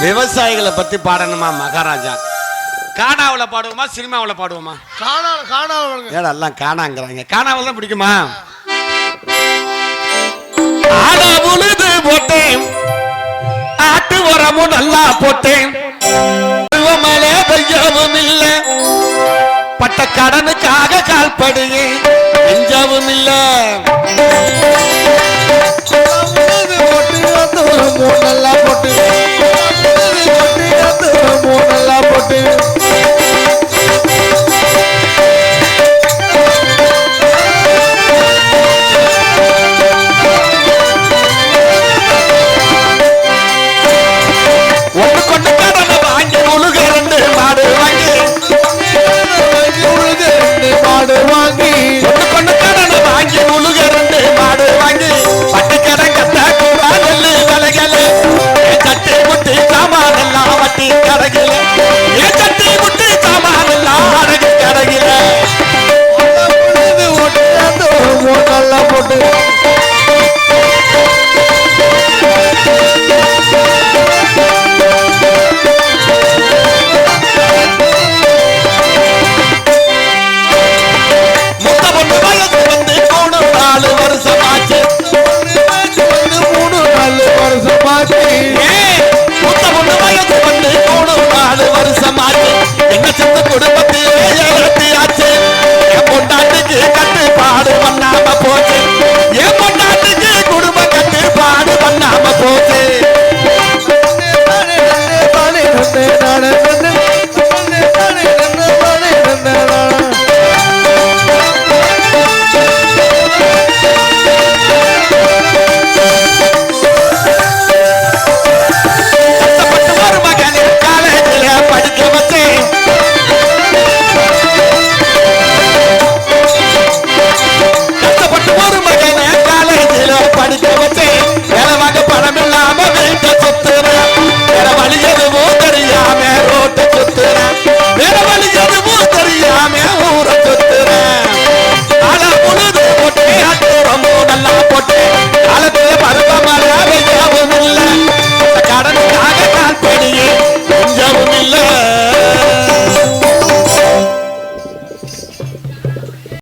விவசாயிகளை பத்தி பாடணுமா மகாராஜா? காணாவில் பாடுவோமா சினிமாவில் பாடுவோமா? ஏடா எல்லாம் காணாங்கிறாங்க. காணாவில் தான் பிடிக்குமா? ஆடா உழுது போட்டேன், ஆட்டு உரமும் நல்லா போட்டேன், மழை பெய்யவும் இல்லை, பட்ட கடனுக்காக கால்படுங்க எஞ்சவும் இல்லை. நல்லா போட்டு நல்லா போட்டு ஒன்று கொண்டு கடனை வாங்கி உழுக 2 மாடு வாங்கி உழுக 2 மாடு வாங்கி ஒன்று கொண்டு கடனை வாங்கி உழுக 2 மாடு வாங்கி பட்டிக்கடன் கட்ட கூடா நெல்லு விலைகள சட்டி முட்டி சாமான் எல்லாம் வட்டி கடைகள சட்டி முட்டி சாமான் எல்லாம் அடகு கடைகள நல்லா போட்டு